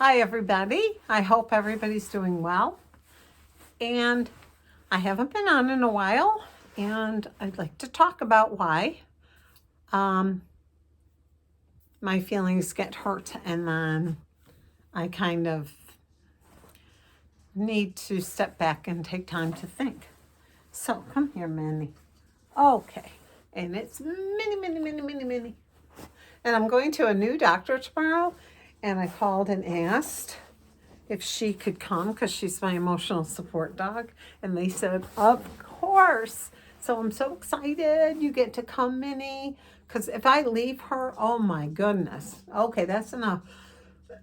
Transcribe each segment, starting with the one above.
Hi, everybody. I hope everybody's doing well. And I haven't been on in a while, and I'd like to talk about why my feelings get hurt, and then I kind of need to step back and take time to think. So, come here, Minnie. Okay. And it's Minnie. And I'm going to a new doctor tomorrow, and I called and asked if she could come because she's my emotional support dog. And they said, of course. So I'm so excited you get to come, Minnie. Because if I leave her, oh my goodness. Okay, that's enough.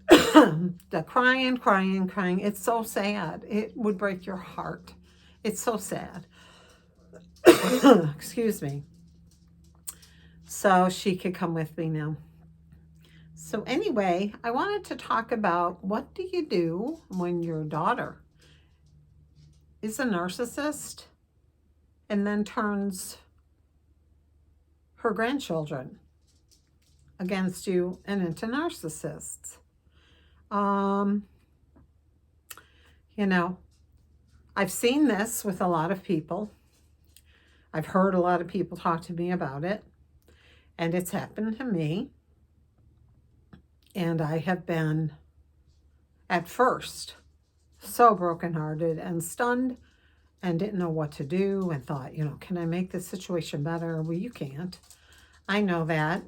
The crying. It's so sad. It would break your heart. It's so sad. Excuse me. So she could come with me now. So anyway, I wanted to talk about what do you do when your daughter is a narcissist and then turns her grandchildren against you and into narcissists. I've seen this with a lot of people. I've heard a lot of people talk to me about it, and it's happened to me. And I have been, at first, so brokenhearted and stunned and didn't know what to do and thought, can I make this situation better? Well, you can't. I know that.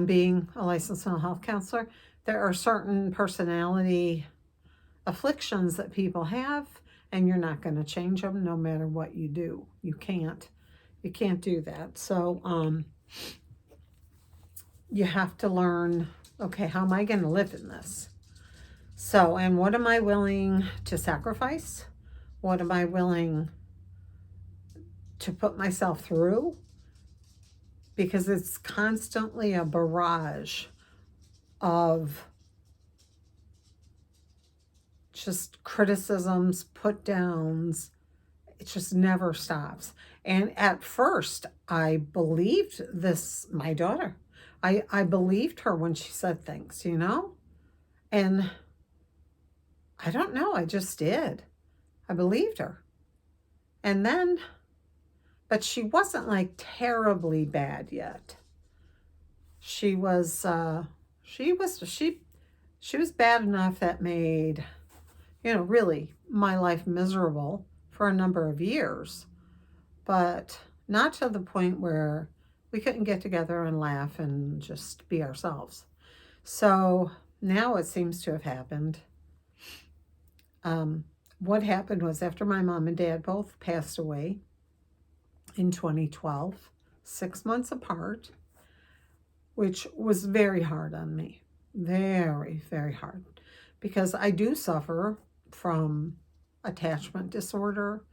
Being a licensed mental health counselor, there are certain personality afflictions that people have, and you're not going to change them no matter what you do. You can't do that. So you have to learn, okay, how am I going to live in this? So, and what am I willing to sacrifice? What am I willing to put myself through? Because it's constantly a barrage of just criticisms, put downs. It just never stops. And at first, I believed my daughter. I believed her when she said things, And I don't know, I just did. I believed her. And then, but she wasn't like terribly bad yet. She was bad enough that made, really my life miserable for a number of years, but not to the point where we couldn't get together and laugh and just be ourselves. So now it seems to have happened. What happened was after my mom and dad both passed away in 2012, 6 months apart, which was very hard on me. Very, very hard. Because I do suffer from attachment disorder,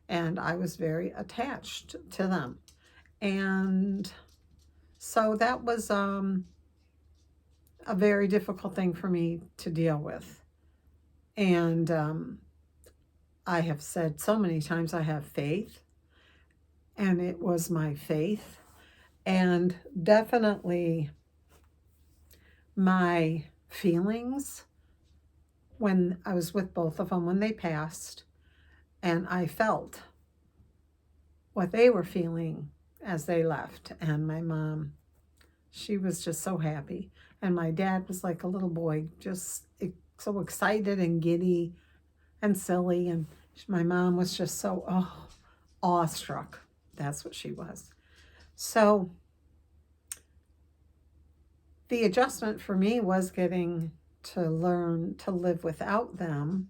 and I was very attached to them. And so that was a very difficult thing for me to deal with. And I have said so many times I have faith, and it was my faith. And definitely my feelings when I was with both of them when they passed, and I felt what they were feeling as they left. And my mom, she was just so happy. And my dad was like a little boy, just so excited and giddy and silly. And my mom was just so awestruck. That's what she was. So the adjustment for me was getting to learn to live without them,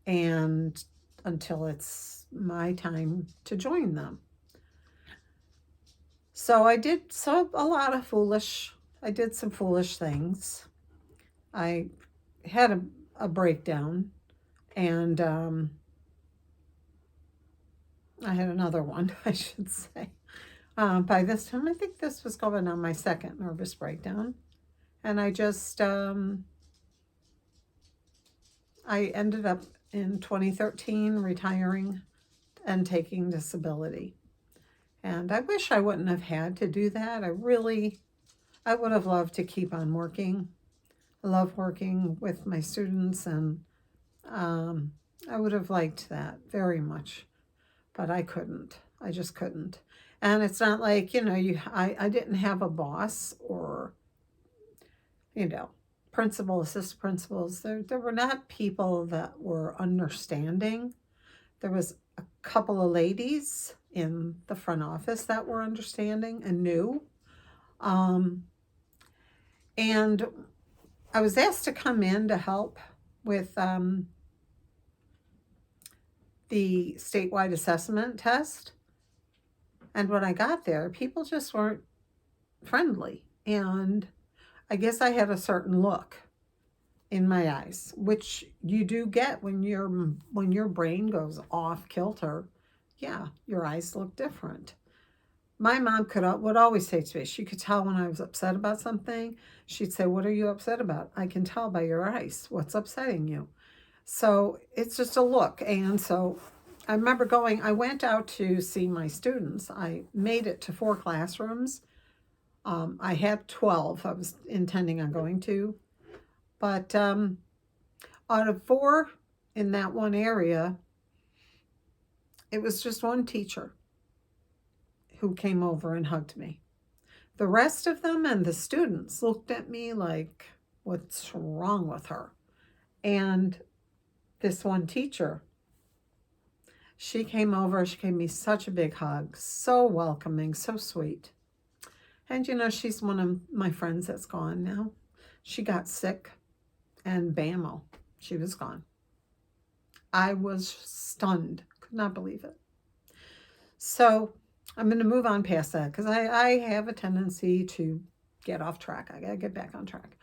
and until it's my time to join them. So I did some foolish things. I had a breakdown, and I had another one, I should say. By this time, I think this was going on my second nervous breakdown. And I just, I ended up in 2013 retiring and taking disability. And I wish I wouldn't have had to do that. I would have loved to keep on working. I love working with my students, and I would have liked that very much, but I couldn't. I just couldn't. And it's not like, I didn't have a boss or, you know, principal, assistant principals. There were not people that were understanding. There was a couple of ladies in the front office that were understanding and knew. Um, and I was asked to come in to help with the statewide assessment test. And when I got there, people just weren't friendly. And I guess I had a certain look in my eyes, which you do get when your brain goes off kilter. Yeah, your eyes look different. My mom would always say to me, she could tell when I was upset about something. She'd say, "What are you upset about? I can tell by your eyes what's upsetting you." So it's just a look. And so I remember I went out to see my students. I made it to 4 classrooms. I had 12 I was intending on going to. But out of 4 in that one area, it was just one teacher who came over and hugged me. The rest of them and the students looked at me like, what's wrong with her? And this one teacher, she came over, she gave me such a big hug, so welcoming, so sweet. And she's one of my friends that's gone now. She got sick and bammo, she was gone. I was stunned, could not believe it. So I'm going to move on past that because I have a tendency to get off track. I got to get back on track.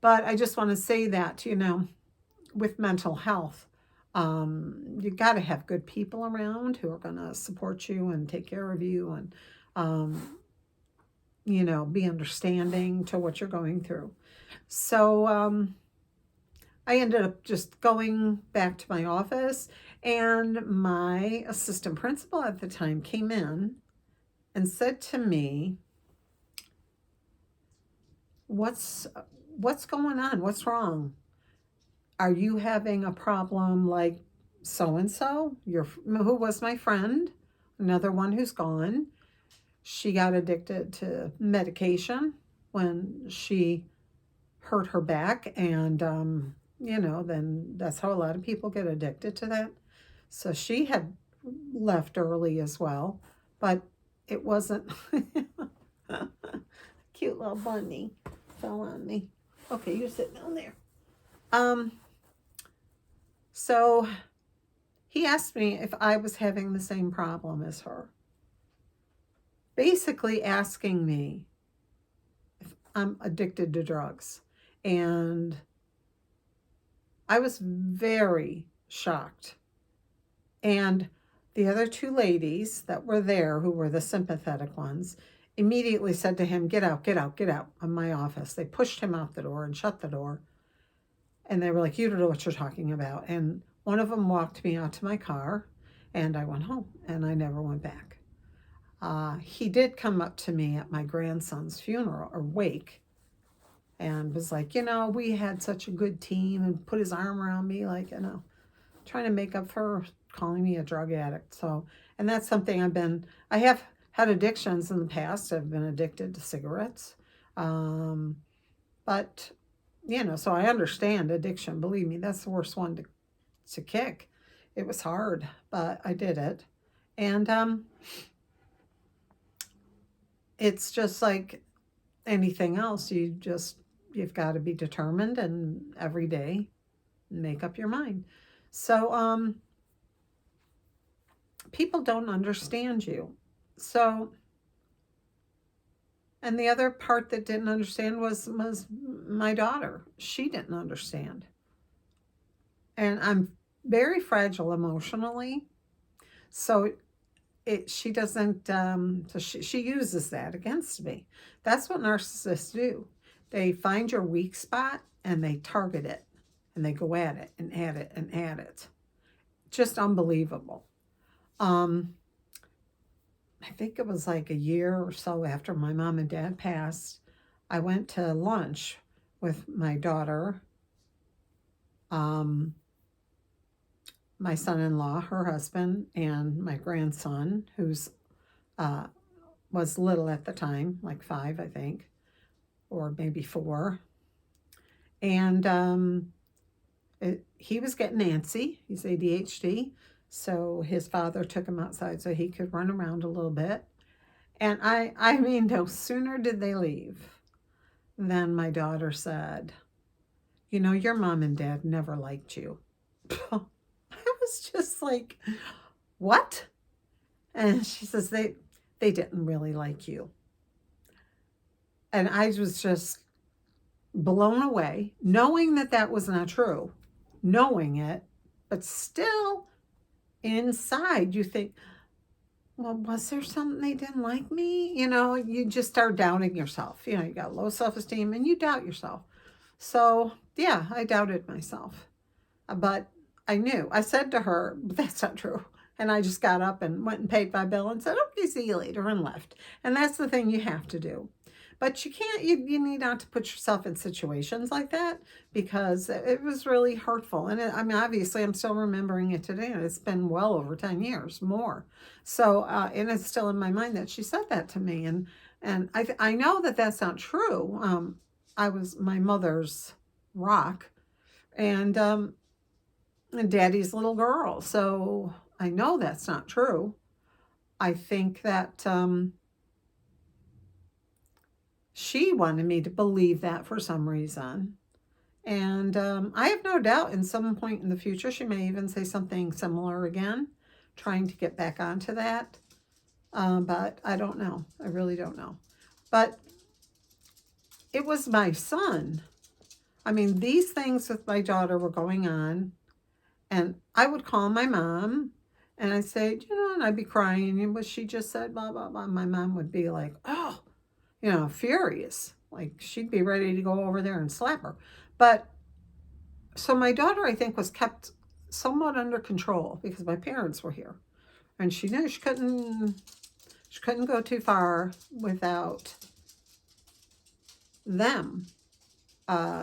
But I just want to say that, with mental health, you got to have good people around who are going to support you and take care of you and, be understanding to what you're going through. So I ended up just going back to my office, and my assistant principal at the time came in and said to me, what's going on? What's wrong? Are you having a problem like so-and-so? Who was my friend, another one who's gone. She got addicted to medication when she hurt her back, and then that's how a lot of people get addicted to that. So she had left early as well, but it wasn't cute little bunny fell on me. Okay, you sit down there. So he asked me if I was having the same problem as her. Basically asking me if I'm addicted to drugs. And I was very shocked. And the other 2 ladies that were there, who were the sympathetic ones, immediately said to him, "Get out, get out, get out of my office." They pushed him out the door and shut the door. And they were like, "You don't know what you're talking about." And one of them walked me out to my car, and I went home, and I never went back. He did come up to me at my grandson's funeral or wake and was like, "We had such a good team," and put his arm around me like, trying to make up for calling me a drug addict. So, and that's something I have had addictions in the past. I've been addicted to cigarettes. But, so I understand addiction. Believe me, that's the worst one to kick. It was hard, but I did it. And it's just like anything else. You've got to be determined and every day make up your mind. So, people don't understand you. So, and the other part that didn't understand was my daughter. She didn't understand. And I'm very fragile emotionally. So she doesn't, so she uses that against me. That's what narcissists do. They find your weak spot and they target it and they go at it and at it and at it. Just unbelievable. I think it was like a year or so after my mom and dad passed, I went to lunch with my daughter, my son-in-law, her husband, and my grandson, who's was little at the time, like 5, I think, or maybe 4. And he was getting antsy. He's ADHD. So his father took him outside so he could run around a little bit. And I mean, no sooner did they leave than my daughter said, you know, your mom and dad never liked you. I was just like, what? And she says, they didn't really like you. And I was just blown away, knowing that that was not true, knowing it, but still inside you think, well, was there something they didn't like me? You know, you just start doubting yourself. You know, you got low self-esteem and you doubt yourself. So yeah, I doubted myself. But I knew. I said to her, that's not true. And I just got up and went and paid my bill and said, okay, see you later, and left. And that's the thing you have to do. But you can't, you need not to put yourself in situations like that, because it was really hurtful. And I mean, obviously, I'm still remembering it today, and it's been well over 10 years, more. So, and it's still in my mind that she said that to me. And I know that that's not true. I was my mother's rock, and daddy's little girl. So I know that's not true. I think that she wanted me to believe that for some reason. And I have no doubt in some point in the future, she may even say something similar again, trying to get back onto that. But I don't know. I really don't know. But it was my son. I mean, these things with my daughter were going on. And I would call my mom and I'd say, you know, and I'd be crying. And what she just said, blah, blah, blah. My mom would be like, oh, you know, furious. Like she'd be ready to go over there and slap her. But so my daughter, I think, was kept somewhat under control because my parents were here. And she knew she couldn't go too far without them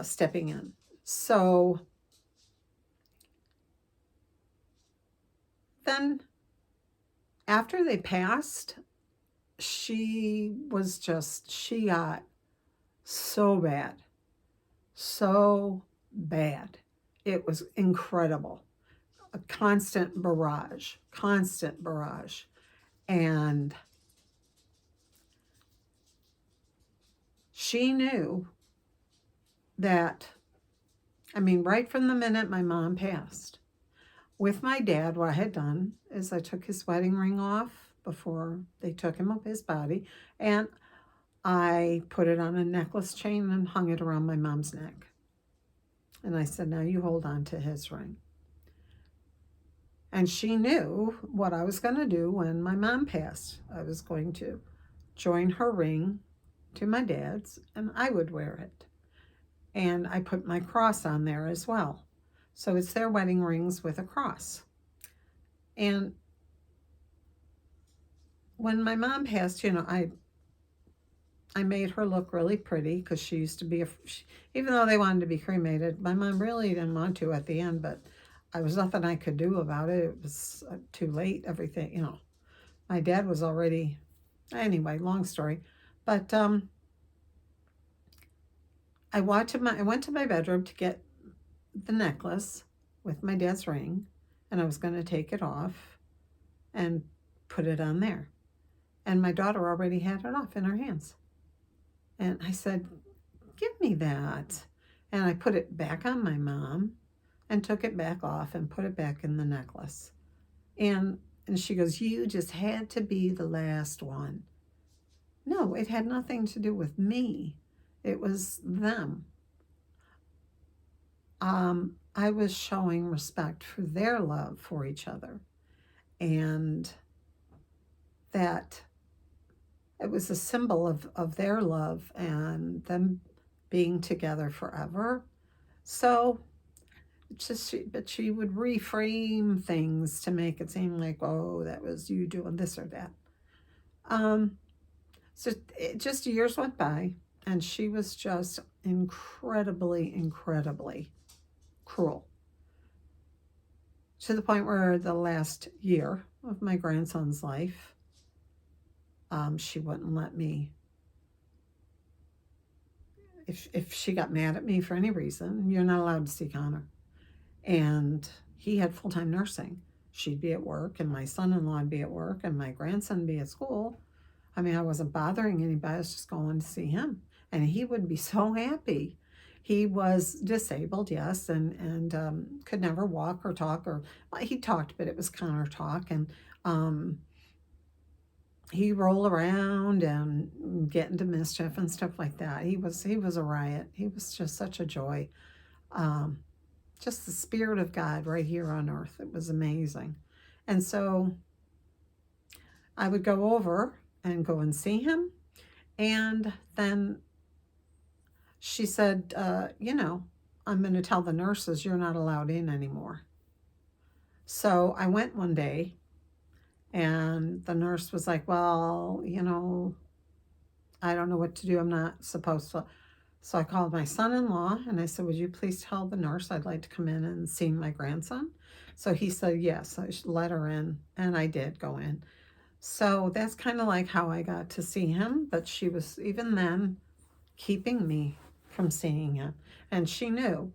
stepping in. So then after they passed, she got so bad. It was incredible. A constant barrage. And she knew that, I mean, right from the minute my mom passed, with my dad, what I had done is I took his wedding ring off before they took him up his body, and I put it on a necklace chain and hung it around my mom's neck. And I said, now you hold on to his ring. And she knew what I was going to do when my mom passed. I was going to join her ring to my dad's, and I would wear it. And I put my cross on there as well. So it's their wedding rings with a cross. And when my mom passed, you know, I made her look really pretty because she used to be, even though they wanted to be cremated, my mom really didn't want to at the end, but there was nothing I could do about it. It was too late, everything, you know. My dad was already, anyway, long story. But I went to my bedroom to get the necklace with my dad's ring, and I was going to take it off and put it on there. And my daughter already had it off in her hands. And I said, give me that. And I put it back on my mom and took it back off and put it back in the necklace. And she goes, you just had to be the last one. No, it had nothing to do with me. It was them. I was showing respect for their love for each other, and that it was a symbol of their love and them being together forever. So but she would reframe things to make it seem like, oh, that was you doing this or that. So just years went by, and she was just incredibly, incredibly cruel. To the point where the last year of my grandson's life, she wouldn't let me, if she got mad at me for any reason, you're not allowed to see Connor. And he had full-time nursing. She'd be at work, and my son-in-law would be at work, and my grandson would be at school. I mean, I wasn't bothering anybody. I was just going to see him. And he would be so happy. He was disabled, yes, and could never walk or talk. Well, he talked, but it was Connor talk. And he'd roll around and get into mischief and stuff like that. He was a riot. He was just such a joy. Just the Spirit of God right here on earth. It was amazing. And so I would go over and go and see him. And then she said, I'm going to tell the nurses you're not allowed in anymore. So I went one day, and the nurse was like, well, I don't know what to do. I'm not supposed to. So I called my son-in-law, and I said, would you please tell the nurse I'd like to come in and see my grandson? So he said, yes, I should let her in. And I did go in. So that's kind of like how I got to see him. But she was, even then, keeping me from seeing him. And she knew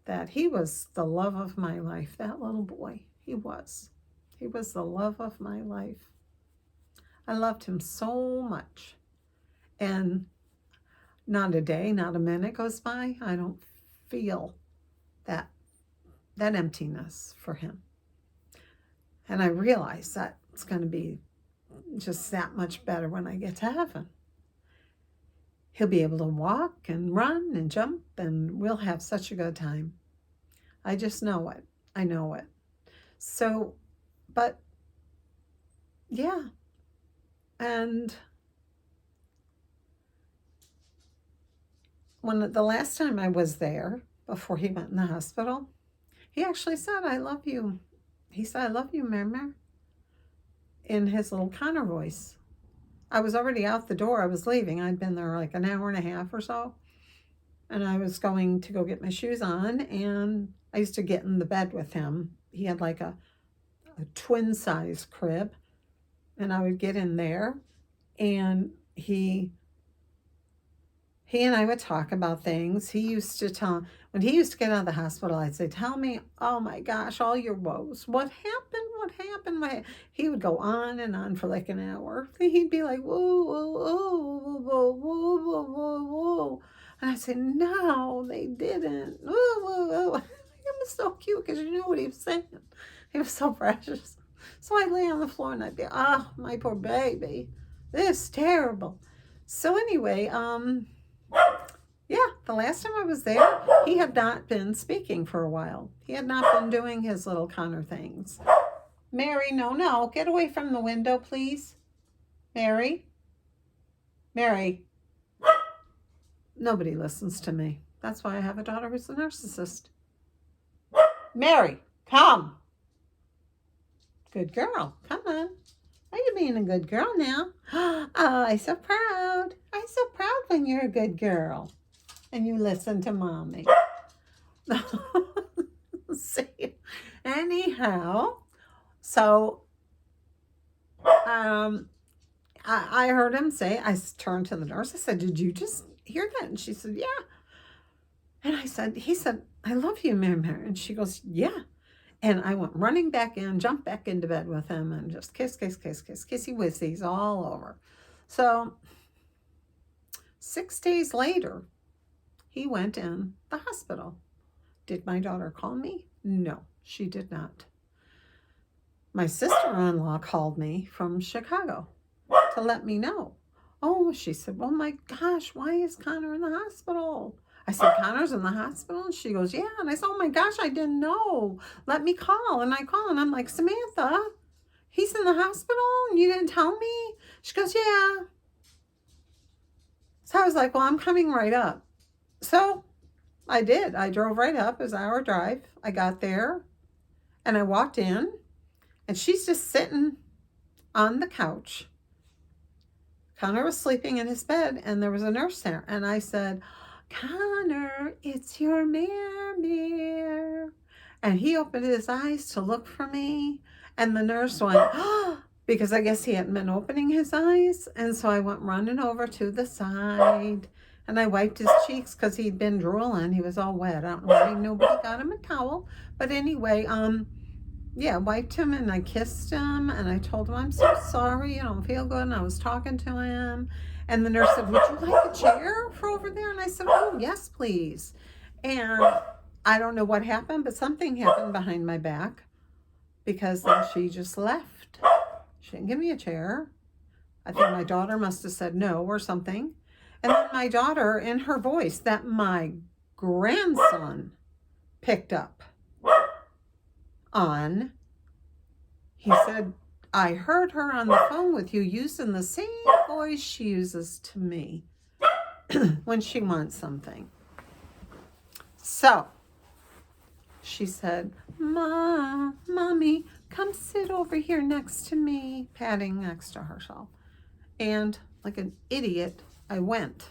that he was the love of my life, that little boy. He was. He was the love of my life. I loved him so much. And not a day, not a minute goes by, I don't feel that emptiness for him. And I realize that it's going to be just that much better when I get to heaven. He'll be able to walk and run and jump, and we'll have such a good time. I just know it. I know it. So, but, yeah. And when the last time I was there, before he went in the hospital, he actually said, I love you. He said, I love you, Mary, in his little Connor voice. I was already out the door. I was leaving. I'd been there like an hour and a half or so. And I was going to go get my shoes on. And I used to get in the bed with him. He had like a twin-size crib. And I would get in there. And he and I would talk about things. He used to tell, when he used to get out of the hospital, I'd say, tell me, oh my gosh, all your woes. What happened? What happened? He would go on and on for like an hour. He'd be like, whoa, whoa, whoa, whoa, whoa, whoa, whoa, whoa. And I'd say, no, they didn't. Whoa, whoa, whoa. It was so cute because you knew what he was saying. He was so precious. So I'd lay on the floor and I'd be, oh, my poor baby. This is terrible. So anyway, yeah, the last time I was there, he had not been speaking for a while. He had not been doing his little Connor things. Mary, no, get away from the window, please. Mary. Nobody listens to me. That's why I have a daughter who's a narcissist. Mary, come. Good girl, come on. Are you being a good girl now? Oh, I'm so proud. I'm so proud when you're a good girl. And you listen to mommy. See? Anyhow, so I heard him say, I turned to the nurse. I said, did you just hear that? And she said, yeah. And he said, I love you, Mary. And she goes, yeah. And I went running back in, jumped back into bed with him, and just kiss, kissy whissies all over. So 6 days later, he went in the hospital. Did my daughter call me? No, she did not. My sister-in-law called me from Chicago to let me know. Oh, she said, oh my gosh, why is Connor in the hospital? I said, Connor's in the hospital? And she goes, yeah. And I said, oh my gosh, I didn't know. Let me call. And I call, and I'm like, Samantha, he's in the hospital and you didn't tell me? She goes, yeah. So I was like, well, I'm coming right up. So I did. I drove right up. It was an hour drive. I got there and I walked in, and she's just sitting on the couch. Connor was sleeping in his bed, and there was a nurse there. And I said, Connor, it's your mare. And he opened his eyes to look for me. And the nurse went, oh, because I guess he hadn't been opening his eyes. And so I went running over to the side. And I wiped his cheeks because he'd been drooling. He was all wet. I don't know why nobody got him a towel. But anyway, yeah, wiped him and I kissed him. And I told him, I'm so sorry. You don't feel good. And I was talking to him. And the nurse said, would you like a chair for over there? And I said, oh, yes, please. And I don't know what happened, but something happened behind my back because then she just left. She didn't give me a chair. I think my daughter must have said no or something. And then my daughter, in her voice that my grandson picked up on, he said, I heard her on the phone with you using the same voice she uses to me when she wants something. So she said, Mommy, come sit over here next to me, patting next to herself. And like an idiot, I went.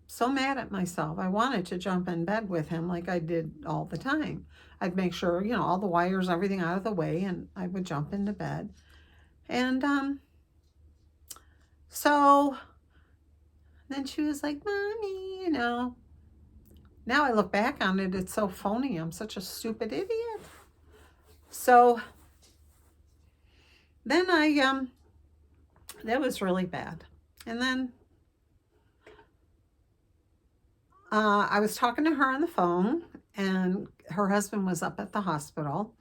So mad at myself. I wanted to jump in bed with him like I did all the time. I'd make sure, you know, all the wires, everything out of the way, and I would jump into bed. And so then she was like, Mommy, you know. Now I look back on it, it's so phony. I'm such a stupid idiot. So then that was really bad. And then I was talking to her on the phone, and her husband was up at the hospital,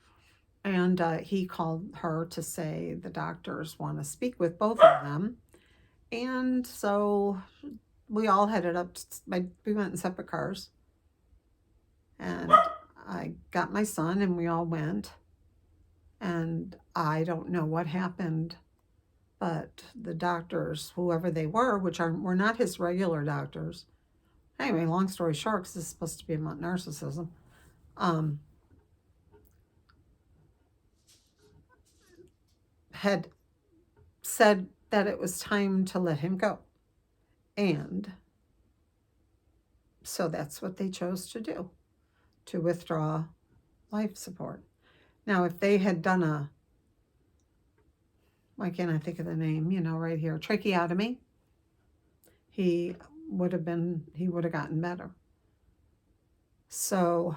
and he called her to say the doctors want to speak with both of them. And so we all headed up. We went in separate cars, and I got my son, and we all went. And I don't know what happened, but the doctors, whoever they were, which were not his regular doctors. Anyway, long story short, because this is supposed to be about narcissism, had said that it was time to let him go. And so that's what they chose to do, to withdraw life support. Now, if they had done why can't I think of the name, you know, right here, tracheotomy, he would have gotten better. So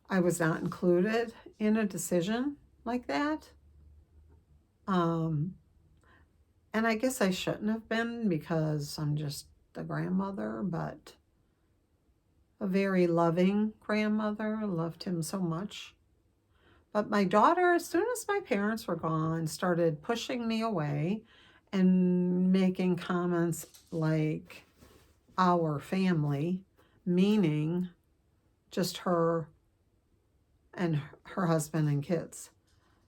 I was not included in a decision like that. And I guess I shouldn't have been because I'm just the grandmother, but a very loving grandmother, loved him so much. But my daughter, as soon as my parents were gone, started pushing me away and making comments like our family, meaning just her and her husband and kids.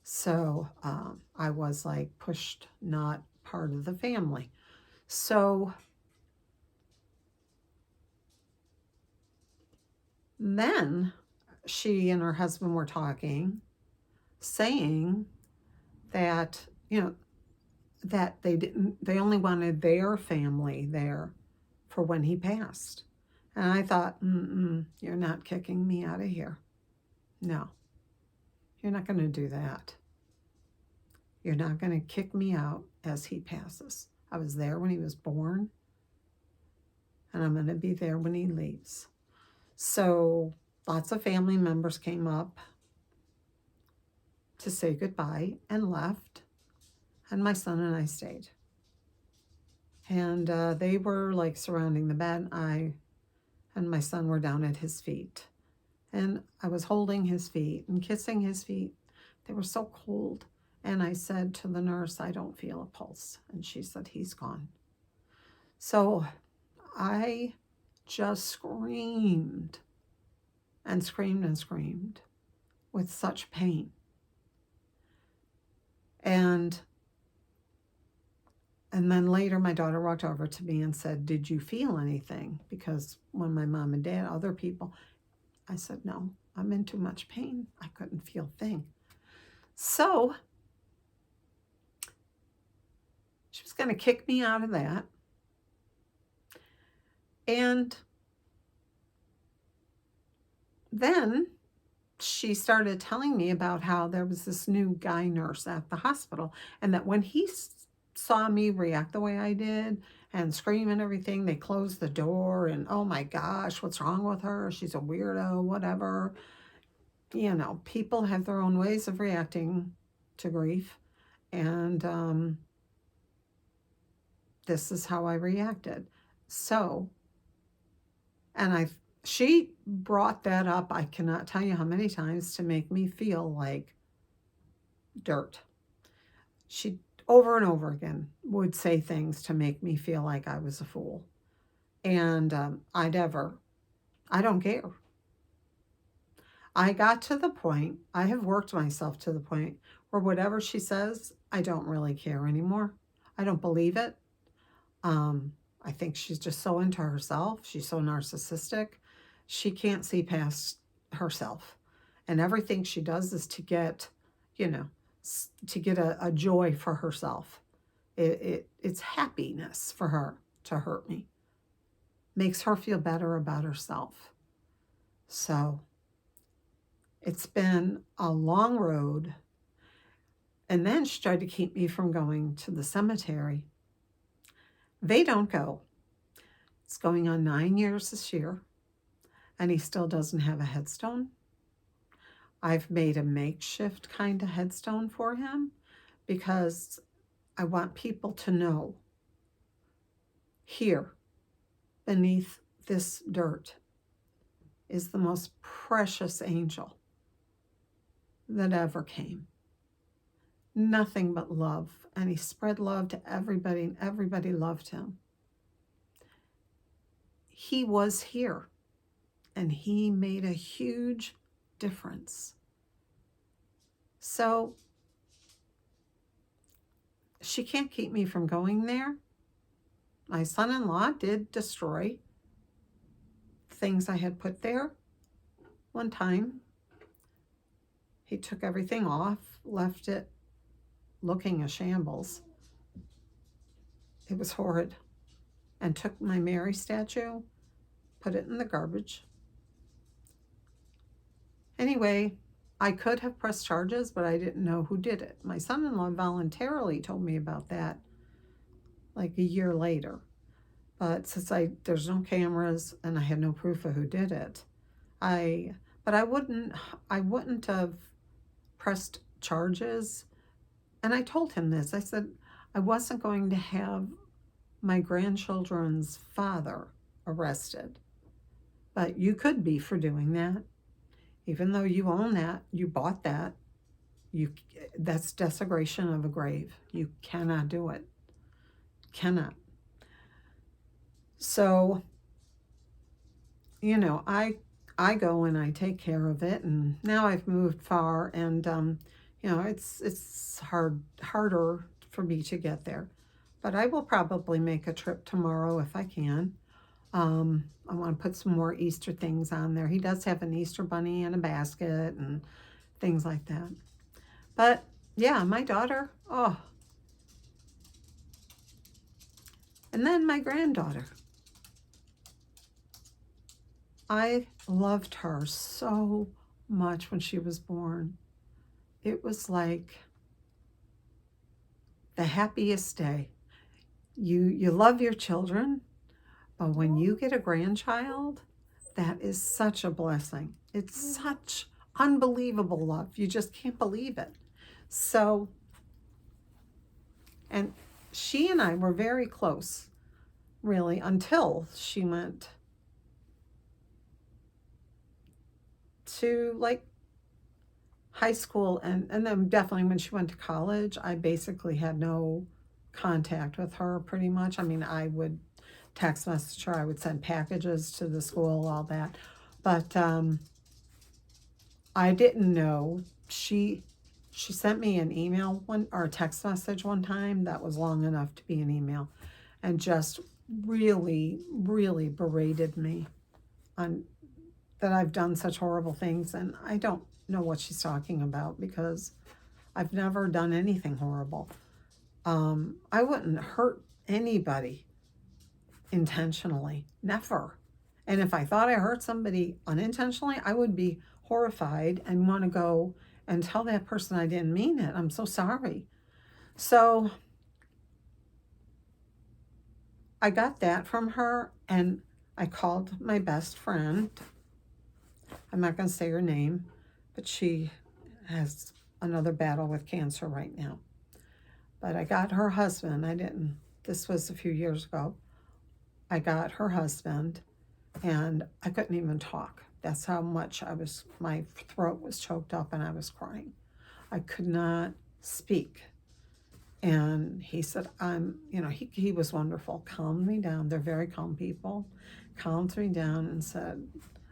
So I was like pushed, not part of the family. So then she and her husband were talking, saying that, you know, that they only wanted their family there for when he passed. And I thought, you're not kicking me out of here. No, you're not going to do that. You're not going to kick me out as he passes. I was there when he was born, and I'm going to be there when he leaves. So lots of family members came up to say goodbye and left, and my son and I stayed. And they were like surrounding the bed. I and my son were down at his feet, and I was holding his feet and kissing his feet. They were so cold. And I said to the nurse, I don't feel a pulse. And she said, he's gone. So I just screamed and screamed and screamed with such pain. And then later my daughter walked over to me and said, did you feel anything? Because when my mom and dad, other people, I said, no, I'm in too much pain. I couldn't feel a thing. So She was going to kick me out of that. And then she started telling me about how there was this new guy nurse at the hospital, and that when he saw me react the way I did and scream and everything, they closed the door and, oh my gosh, what's wrong with her? She's a weirdo, whatever. You know, people have their own ways of reacting to grief, and this is how I reacted. So, and she brought that up, I cannot tell you how many times, to make me feel like dirt. She, over and over again, would say things to make me feel like I was a fool. And I don't care. I got to the point, I have worked myself to the point where whatever she says, I don't really care anymore. I don't believe it. I think she's just so into herself. She's so narcissistic. She can't see past herself. And everything she does is to get, you know, to get a joy for herself. It's happiness for her to hurt me. Makes her feel better about herself. So it's been a long road. And then she tried to keep me from going to the cemetery. They don't go. It's going on 9 years this year, and he still doesn't have a headstone. I've made a makeshift kind of headstone for him because I want people to know, here, beneath this dirt, is the most precious angel that ever came. Nothing but love, and he spread love to everybody, and everybody loved him. He was here, and he made a huge difference. So she can't keep me from going there. My son-in-law did destroy things I had put there one time. He took everything off, left it looking a shambles. It was horrid. And took my Mary statue, put it in the garbage. Anyway, I could have pressed charges, but I didn't know who did it. My son-in-law voluntarily told me about that like a year later. But since there's no cameras and I had no proof of who did it, I wouldn't have pressed charges. And I told him this. I said I wasn't going to have my grandchildren's father arrested. But you could be for doing that. Even though you own that, you bought that, that's desecration of a grave. You cannot do it. Cannot. So, you know, I go and I take care of it, and now I've moved far, and you know, it's harder for me to get there. But I will probably make a trip tomorrow if I can. I want to put some more Easter things on there. He does have an Easter bunny and a basket and things like that. But yeah, my daughter, oh. And then my granddaughter. I loved her so much when she was born. It was like the happiest day. You love your children, but when you get a grandchild, that is such a blessing. It's such unbelievable love. You just can't believe it. So, and she and I were very close, really, until she went to like high school, and then definitely when she went to college, I basically had no contact with her pretty much. I mean, I would text message her, I would send packages to the school, all that. But I didn't know. She sent me an email or a text message one time that was long enough to be an email, and just really, really berated me on that I've done such horrible things, and I don't know what she's talking about because I've never done anything horrible. I wouldn't hurt anybody intentionally, never. And if I thought I hurt somebody unintentionally, I would be horrified and want to go and tell that person I didn't mean it. I'm so sorry. So I got that from her, and I called my best friend. I'm not going to say her name, but she has another battle with cancer right now. But I got her husband. This was a few years ago. I got her husband, and I couldn't even talk. That's how much my throat was choked up and I was crying. I could not speak. And he said, he was wonderful, calmed me down. They're very calm people. Calmed me down and said,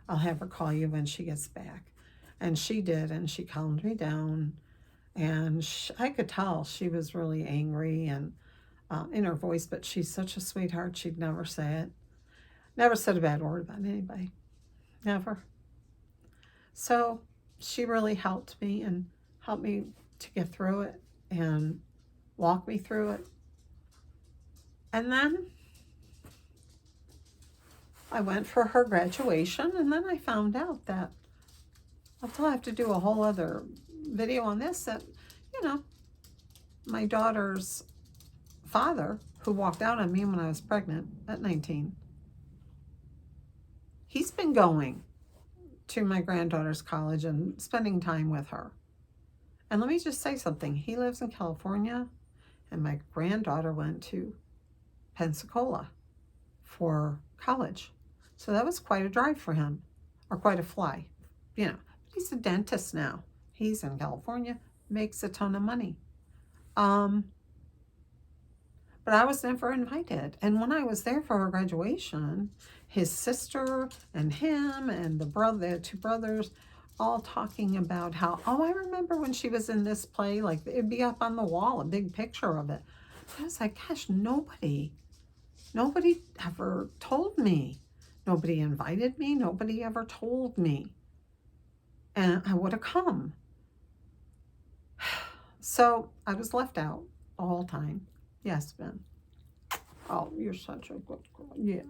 I'll have her call you when she gets back. And she did, and she calmed me down. And I could tell she was really angry and in her voice, but she's such a sweetheart. She'd never say it. Never said a bad word about anybody. Never. So she really helped me and helped me to get through it and walk me through it. And then I went for her graduation, and then I found out that I'll have to do a whole other video on this, that, my daughter's father, who walked out on me when I was pregnant at 19, he's been going to my granddaughter's college and spending time with her. And let me just say something. He lives in California, and my granddaughter went to Pensacola for college. So that was quite a drive for him, or quite a fly. He's a dentist now. He's in California, makes a ton of money. But I was never invited. And when I was there for her graduation, his sister and him and the two brothers, all talking about how, I remember when she was in this play, like it'd be up on the wall, a big picture of it. I was like, gosh, nobody ever told me. Nobody invited me. Nobody ever told me. And I would have come. So I was left out the whole time. Yes, Ben. Oh, you're such a good girl. Yeah.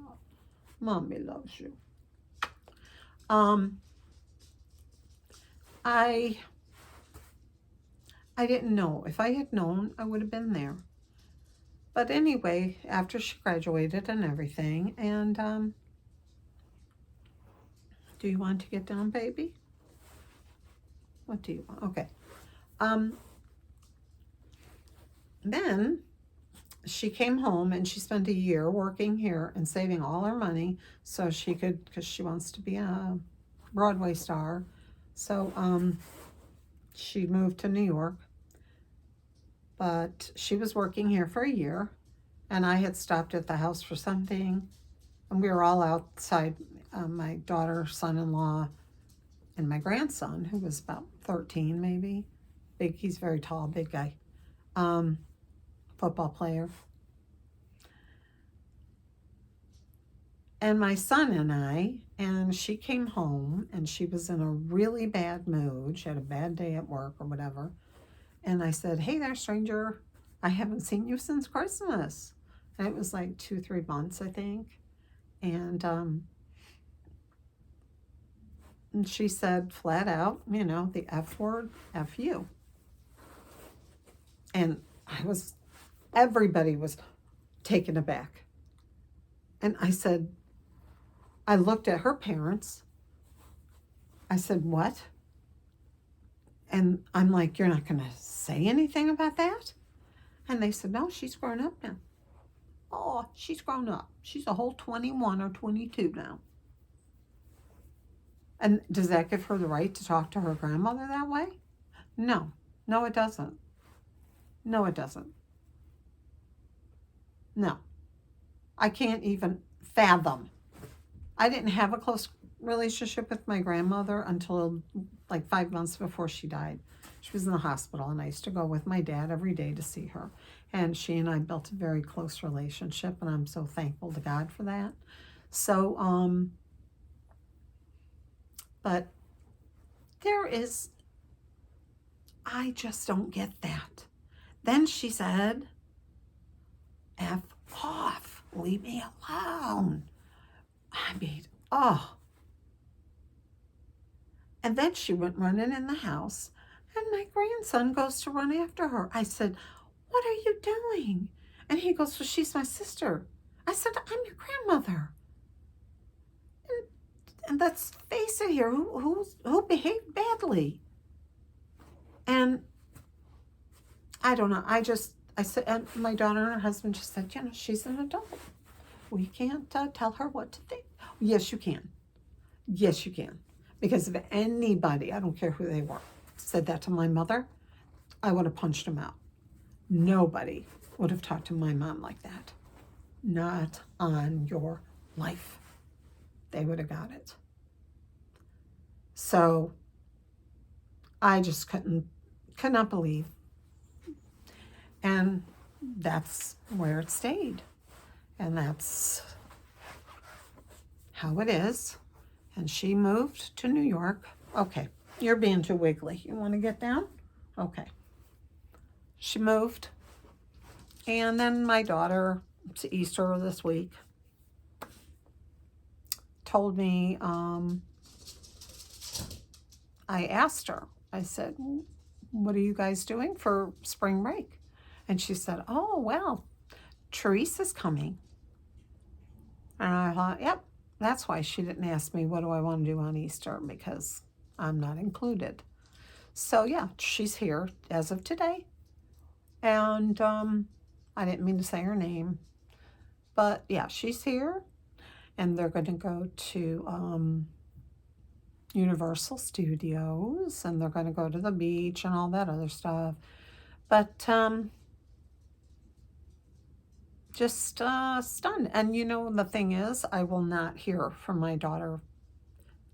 Mommy loves you. I didn't know. If I had known, I would have been there. But anyway, after she graduated and everything, and do you want to get down, baby? What do you want? Okay. Then she came home, and she spent a year working here and saving all her money so she could, because she wants to be a Broadway star. So she moved to New York, but she was working here for a year, and I had stopped at the house for something, and we were all outside, my daughter, son-in-law, and my grandson, who was about 13 maybe. He's very tall, big guy. Football player. And my son and I, and she came home, and she was in a really bad mood. She had a bad day at work or whatever. And I said, hey there, stranger. I haven't seen you since Christmas. And it was like 2-3 months, I think. And she said flat out, the F word, F you. And everybody was taken aback. And I said, I looked at her parents. I said, what? And I'm like, you're not going to say anything about that? And they said, no, she's grown up now. Oh, she's grown up. She's a whole 21 or 22 now. And does that give her the right to talk to her grandmother that way? No. No, it doesn't. No, it doesn't. No. I can't even fathom. I didn't have a close relationship with my grandmother until like 5 months before she died. She was in the hospital, and I used to go with my dad every day to see her. And she and I built a very close relationship, and I'm so thankful to God for that. So, but I just don't get that. Then she said, F off. Leave me alone. I mean, oh. And then she went running in the house, and my grandson goes to run after her. I said, what are you doing? And he goes, well, she's my sister. I said, I'm your grandmother. And let's face it here, who behaved badly? And I don't know. I said, and my daughter and her husband just said, she's an adult. We can't tell her what to think. Yes, you can. Yes, you can. Because if anybody, I don't care who they were, said that to my mother, I would have punched him out. Nobody would have talked to my mom like that. Not on your life. They would have got it. So I just could not believe. And that's where it stayed. And that's how it is. And she moved to New York. Okay, you're being too wiggly. You want to get down? Okay. She moved. And then my daughter, to Easter this week, told me, I asked her, I said, what are you guys doing for spring break? And she said, oh, well, Teresa's coming. And I thought, yep, that's why she didn't ask me, what do I want to do on Easter? Because I'm not included. So, yeah, she's here as of today. And I didn't mean to say her name. But, yeah, she's here. And they're going to go to Universal Studios. And they're going to go to the beach and all that other stuff. But just stunned. And the thing is, I will not hear from my daughter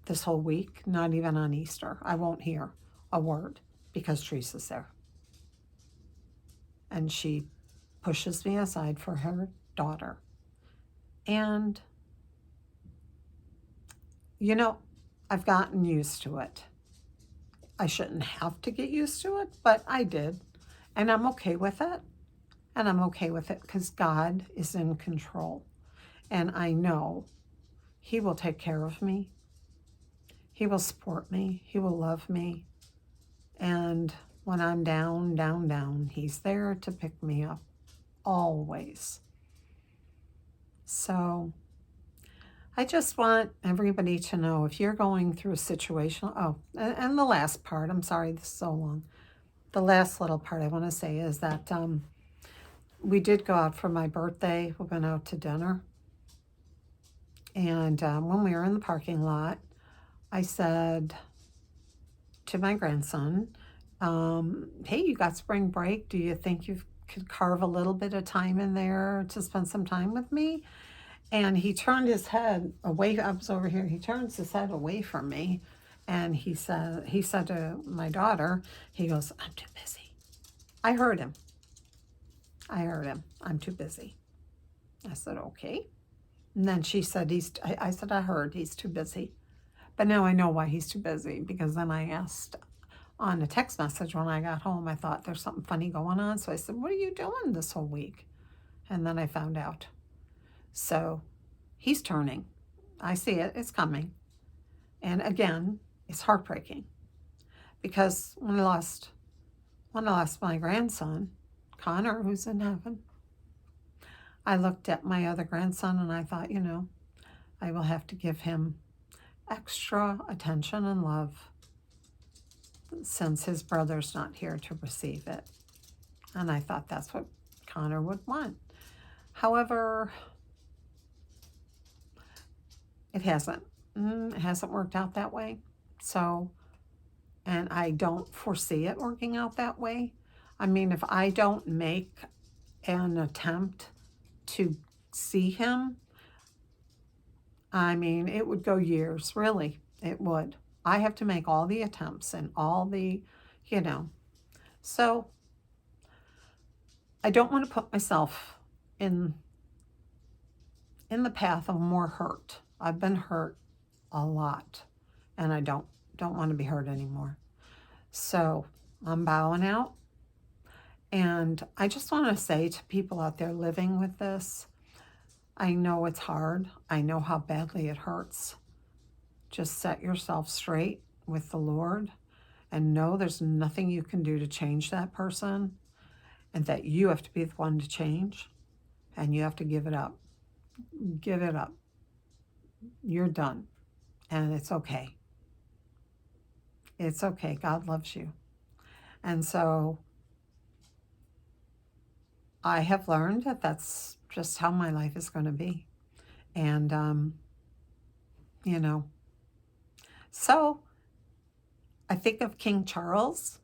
this whole week, not even on Easter. I won't hear a word because Teresa's there. And she pushes me aside for her daughter. And, I've gotten used to it. I shouldn't have to get used to it, but I did. And I'm okay with it. And I'm okay with it because God is in control. And I know He will take care of me. He will support me. He will love me. And when I'm down, He's there to pick me up. Always. So I just want everybody to know, if you're going through a situation, and the last part, I'm sorry this is so long. The last little part I want to say is that we did go out for my birthday. We went out to dinner. And when we were in the parking lot, I said to my grandson, hey, you got spring break. Do you think you could carve a little bit of time in there to spend some time with me? And he turned his head away. I was over here. He turns his head away from me. And he said to my daughter, he goes, I'm too busy. I heard him. I'm too busy. I said, okay. And then she said, I said, I heard he's too busy. But now I know why he's too busy, because then I asked on a text message when I got home, I thought there's something funny going on. So I said, what are you doing this whole week? And then I found out. So he's turning. I see it. It's coming. And again, it's heartbreaking, because when I lost my grandson, Connor, who's in heaven, I looked at my other grandson and I thought, I will have to give him extra attention and love since his brother's not here to receive it. And I thought that's what Connor would want. However, it hasn't. It hasn't worked out that way. So, and I don't foresee it working out that way. I mean, if I don't make an attempt to see him, I mean, it would go years, really. It would. I have to make all the attempts and all the, So, I don't want to put myself in the path of more hurt. I've been hurt a lot, and I don't want to be hurt anymore. So, I'm bowing out. And I just want to say to people out there living with this, I know it's hard. I know how badly it hurts. Just set yourself straight with the Lord and know there's nothing you can do to change that person, and that you have to be the one to change, and you have to give it up. Give it up. You're done. And it's okay. It's okay. God loves you. And so I have learned that that's just how my life is going to be. And, you know, so I think of King Charles.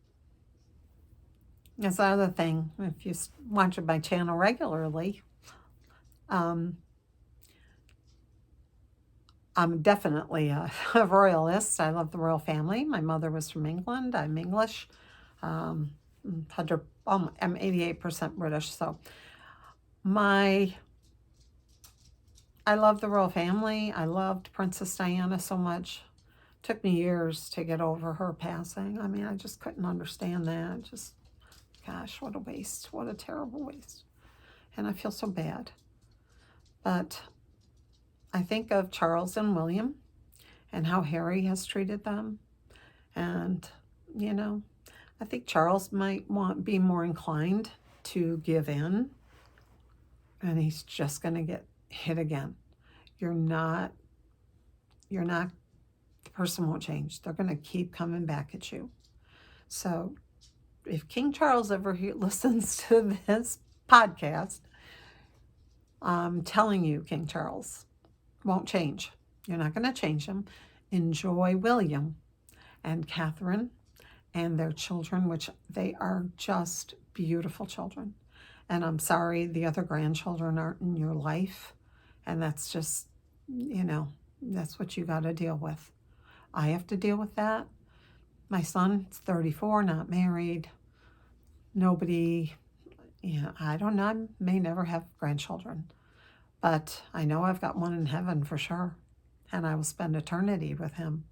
That's another thing. If you watch my channel regularly, I'm definitely a royalist. I love the royal family. My mother was from England. I'm English. I'm 88% British. So I love the royal family. I loved Princess Diana so much. It took me years to get over her passing. I mean, I just couldn't understand that. Just, gosh, what a waste. What a terrible waste. And I feel so bad. But I think of Charles and William and how Harry has treated them. And, you know, I think Charles might be more inclined to give in. And he's just going to get hit again. You're not, the person won't change. They're going to keep coming back at you. So if King Charles ever listens to this podcast, I'm telling you, King Charles won't change. You're not going to change him. Enjoy William and Catherine and their children, which they are just beautiful children. And I'm sorry the other grandchildren aren't in your life. And that's just, you know, that's what you got to deal with. I have to deal with that. My son's 34, not married. Nobody, I don't know, I may never have grandchildren. But I know I've got one in heaven for sure. And I will spend eternity with him.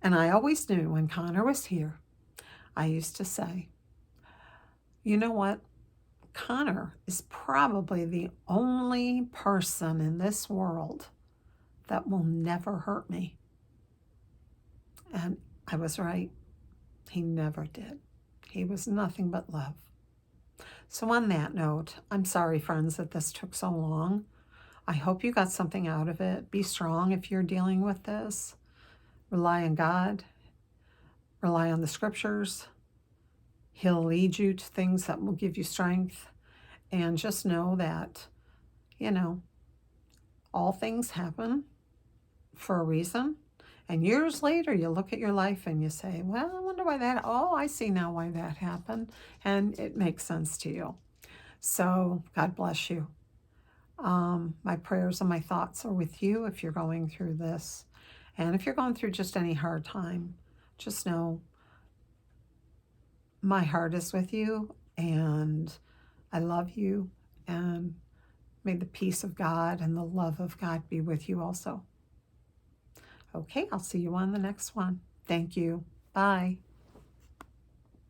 And I always knew when Connor was here, I used to say, you know what? Connor is probably the only person in this world that will never hurt me. And I was right. He never did. He was nothing but love. So on that note, I'm sorry, friends, that this took so long. I hope you got something out of it. Be strong if you're dealing with this. Rely on God. Rely on the scriptures. He'll lead you to things that will give you strength. And just know that, you know, all things happen for a reason. And years later, you look at your life and you say, well, I wonder why that, I see now why that happened. And it makes sense to you. So God bless you. My prayers and my thoughts are with you if you're going through this. And if you're going through just any hard time, just know my heart is with you and I love you, and may the peace of God and the love of God be with you also. Okay, I'll see you on the next one. Thank you. Bye.